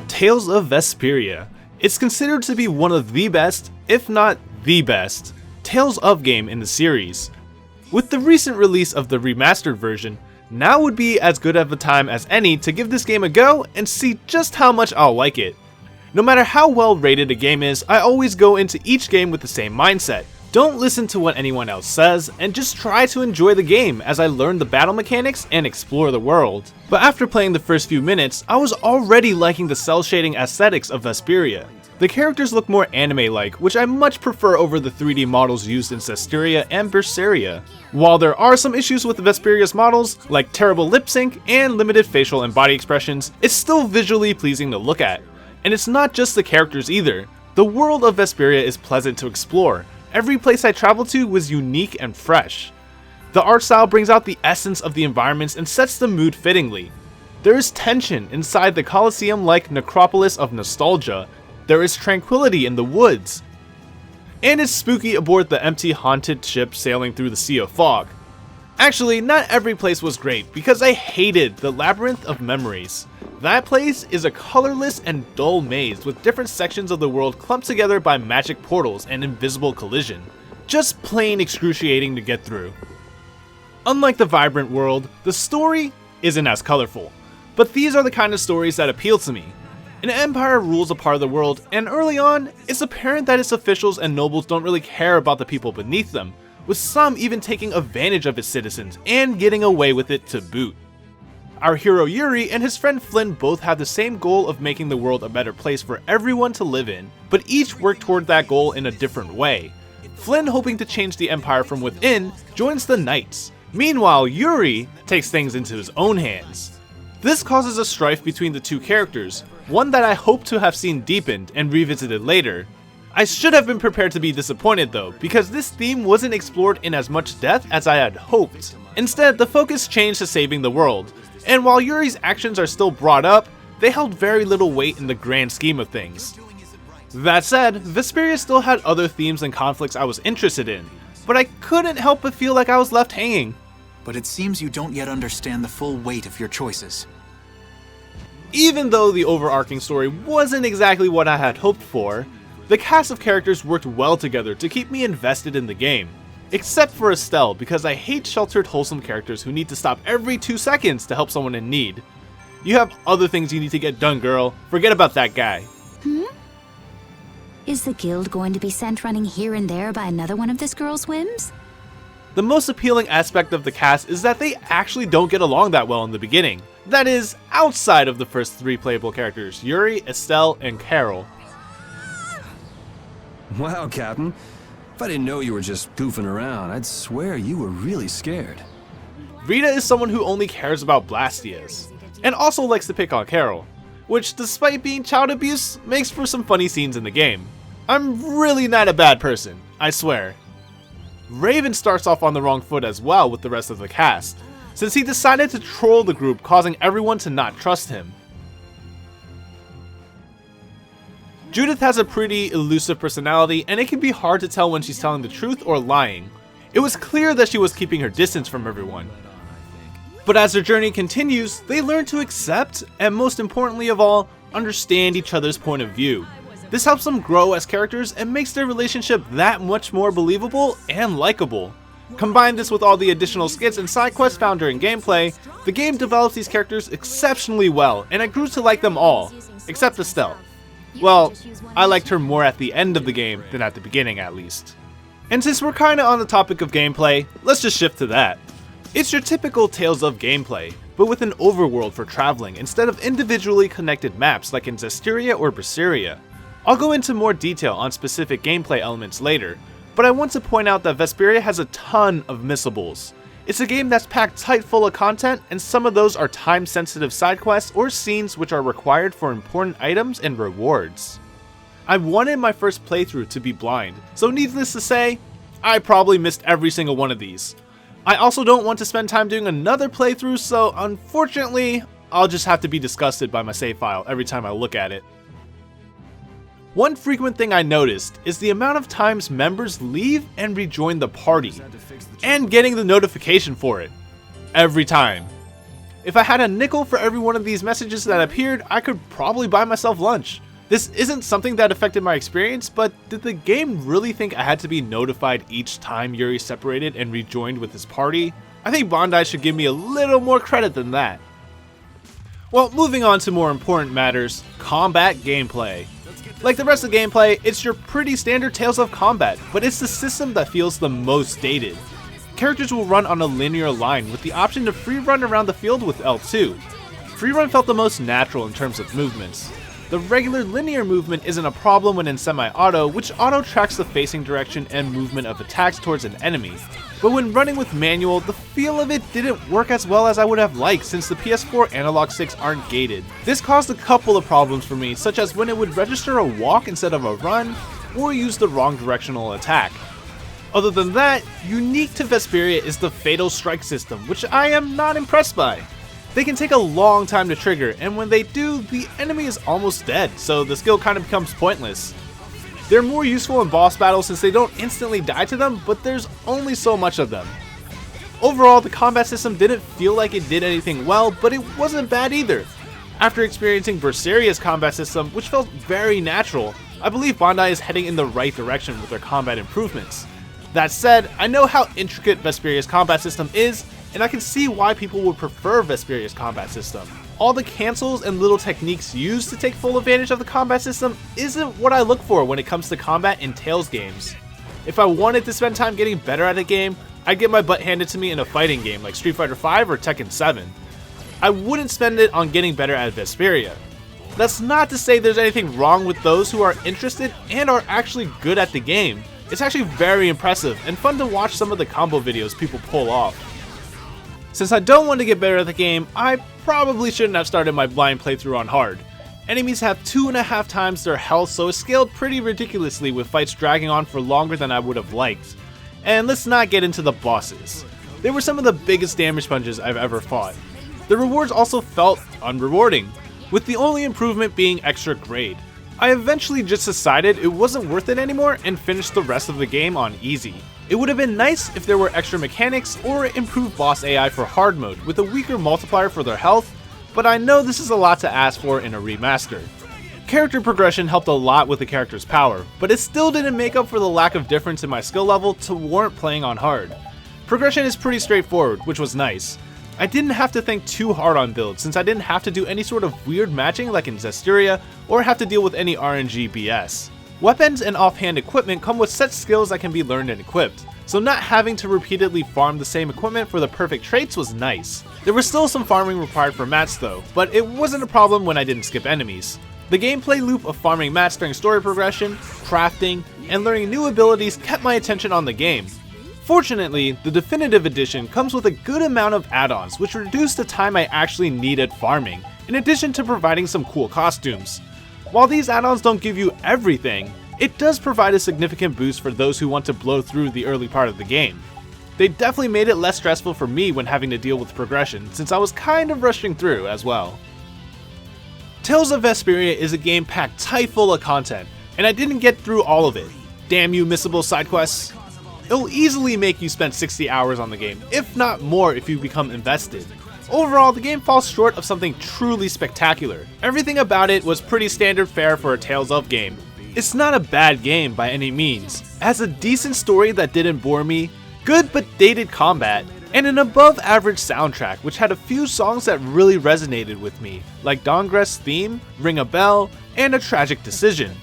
Tales of Vesperia. It's considered to be one of the best, if not the best, Tales of game in the series. With the recent release of the remastered version, now would be as good of a time as any to give this game a go and see just how much I'll like it. No matter how well rated a game is, I always go into each game with the same mindset. Don't listen to what anyone else says, and just try to enjoy the game as I learn the battle mechanics and explore the world. But after playing the first few minutes, I was already liking the cel shading aesthetics of Vesperia. The characters look more anime-like, which I much prefer over the 3D models used in Vesperia and Berseria. While there are some issues with Vesperia's models, like terrible lip sync and limited facial and body expressions, it's still visually pleasing to look at. And it's not just the characters either. The world of Vesperia is pleasant to explore. Every place I traveled to was unique and fresh. The art style brings out the essence of the environments and sets the mood fittingly. There is tension inside the Colosseum-like necropolis of nostalgia. There is tranquility in the woods. And it's spooky aboard the empty haunted ship sailing through the Sea of Fog. Actually, not every place was great, because I hated the Labyrinth of Memories. That place is a colorless and dull maze with different sections of the world clumped together by magic portals and invisible collision. Just plain excruciating to get through. Unlike the vibrant world, the story isn't as colorful, but these are the kind of stories that appeal to me. An empire rules a part of the world, and early on, it's apparent that its officials and nobles don't really care about the people beneath them, with some even taking advantage of its citizens and getting away with it to boot. Our hero Yuri and his friend Flynn both have the same goal of making the world a better place for everyone to live in, but each work toward that goal in a different way. Flynn, hoping to change the empire from within, joins the Knights. Meanwhile, Yuri takes things into his own hands. This causes a strife between the two characters, one that I hope to have seen deepened and revisited later. I should have been prepared to be disappointed though, because this theme wasn't explored in as much depth as I had hoped. Instead, the focus changed to saving the world, and while Yuri's actions are still brought up, they held very little weight in the grand scheme of things. That said, Vesperia still had other themes and conflicts I was interested in, but I couldn't help but feel like I was left hanging. But it seems you don't yet understand the full weight of your choices. Even though the overarching story wasn't exactly what I had hoped for, the cast of characters worked well together to keep me invested in the game. Except for Estelle, because I hate sheltered, wholesome characters who need to stop every 2 seconds to help someone in need. You have other things you need to get done, girl. Forget about that guy. Is the guild going to be sent running here and there by another one of this girl's whims? The most appealing aspect of the cast is that they actually don't get along that well in the beginning. That is, outside of the first 3 playable characters, Yuri, Estelle, and Carol. Wow, Captain. If I didn't know you were just goofing around, I'd swear you were really scared. Rita is someone who only cares about Blastias, and also likes to pick on Carol, which, despite being child abuse, makes for some funny scenes in the game. I'm really not a bad person, I swear. Raven starts off on the wrong foot as well with the rest of the cast, since he decided to troll the group, causing everyone to not trust him. Judith has a pretty elusive personality, and it can be hard to tell when she's telling the truth or lying. It was clear that she was keeping her distance from everyone. But as their journey continues, they learn to accept, and most importantly of all, understand each other's point of view. This helps them grow as characters and makes their relationship that much more believable and likable. Combine this with all the additional skits and side quests found during gameplay, the game develops these characters exceptionally well, and I grew to like them all, except Estelle. Well, I liked her more at the end of the game than at the beginning at least. And since we're kinda on the topic of gameplay, let's just shift to that. It's your typical Tales of gameplay, but with an overworld for traveling instead of individually connected maps like in Vesperia or Berseria. I'll go into more detail on specific gameplay elements later, but I want to point out that Vesperia has a ton of missables. It's a game that's packed tight full of content, and some of those are time-sensitive side quests or scenes which are required for important items and rewards. I wanted my first playthrough to be blind, so needless to say, I probably missed every single one of these. I also don't want to spend time doing another playthrough, so unfortunately, I'll just have to be disgusted by my save file every time I look at it. One frequent thing I noticed is the amount of times members leave and rejoin the party, and getting the notification for it. Every time. If I had a nickel for every one of these messages that appeared, I could probably buy myself lunch. This isn't something that affected my experience, but did the game really think I had to be notified each time Yuri separated and rejoined with his party? I think Bandai should give me a little more credit than that. Well, moving on to more important matters, combat gameplay. Like the rest of the gameplay, it's your pretty standard Tales of combat, but it's the system that feels the most dated. Characters will run on a linear line with the option to free run around the field with L2. Free run felt the most natural in terms of movements. The regular linear movement isn't a problem when in semi-auto, which auto tracks the facing direction and movement of attacks towards an enemy. But when running with manual, the feel of it didn't work as well as I would have liked since the PS4 analog sticks aren't gated. This caused a couple of problems for me, such as when it would register a walk instead of a run, or use the wrong directional attack. Other than that, unique to Vesperia is the Fatal Strike system, which I am not impressed by. They can take a long time to trigger, and when they do, the enemy is almost dead, so the skill kind of becomes pointless. They're more useful in boss battles since they don't instantly die to them, but there's only so much of them. Overall, the combat system didn't feel like it did anything well, but it wasn't bad either. After experiencing Vesperia's combat system, which felt very natural, I believe Bandai is heading in the right direction with their combat improvements. That said, I know how intricate Vesperia's combat system is, and I can see why people would prefer Vesperia's combat system. All the cancels and little techniques used to take full advantage of the combat system isn't what I look for when it comes to combat in Tales games. If I wanted to spend time getting better at a game, I'd get my butt handed to me in a fighting game like Street Fighter V or Tekken 7. I wouldn't spend it on getting better at Vesperia. That's not to say there's anything wrong with those who are interested and are actually good at the game. It's actually very impressive and fun to watch some of the combo videos people pull off. Since I don't want to get better at the game, I probably shouldn't have started my blind playthrough on hard. Enemies have 2.5 times their health, so it's scaled pretty ridiculously with fights dragging on for longer than I would have liked. And let's not get into the bosses. They were some of the biggest damage sponges I've ever fought. The rewards also felt unrewarding, with the only improvement being extra grade. I eventually just decided it wasn't worth it anymore and finished the rest of the game on easy. It would have been nice if there were extra mechanics or improved boss AI for hard mode with a weaker multiplier for their health, but I know this is a lot to ask for in a remaster. Character progression helped a lot with the character's power, but it still didn't make up for the lack of difference in my skill level to warrant playing on hard. Progression is pretty straightforward, which was nice. I didn't have to think too hard on builds since I didn't have to do any sort of weird matching like in Vesperia or have to deal with any RNG BS. Weapons and offhand equipment come with set skills that can be learned and equipped, so not having to repeatedly farm the same equipment for the perfect traits was nice. There was still some farming required for mats though, but it wasn't a problem when I didn't skip enemies. The gameplay loop of farming mats during story progression, crafting, and learning new abilities kept my attention on the game. Fortunately, the Definitive Edition comes with a good amount of add-ons which reduce the time I actually needed farming, in addition to providing some cool costumes. While these add-ons don't give you everything, it does provide a significant boost for those who want to blow through the early part of the game. They definitely made it less stressful for me when having to deal with progression, since I was kind of rushing through as well. Tales of Vesperia is a game packed tight full of content, and I didn't get through all of it. Damn you missable side quests. It'll easily make you spend 60 hours on the game, if not more if you become invested. Overall, the game falls short of something truly spectacular. Everything about it was pretty standard fare for a Tales of game. It's not a bad game by any means. It has a decent story that didn't bore me, good but dated combat, and an above average soundtrack which had a few songs that really resonated with me, like Dongres's theme, Ring a Bell, and A Tragic Decision.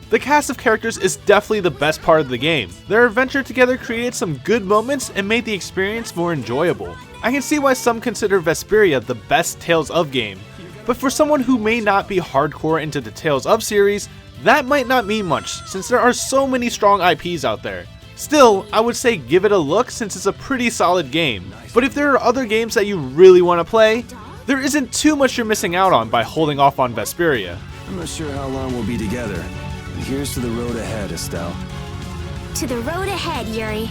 The cast of characters is definitely the best part of the game. Their adventure together created some good moments and made the experience more enjoyable. I can see why some consider Vesperia the best Tales of game, but for someone who may not be hardcore into the Tales of series, that might not mean much since there are so many strong IPs out there. Still, I would say give it a look since it's a pretty solid game, but if there are other games that you really want to play, there isn't too much you're missing out on by holding off on Vesperia. I'm not sure how long we'll be together. Here's to the road ahead, Estelle. To the road ahead, Yuri.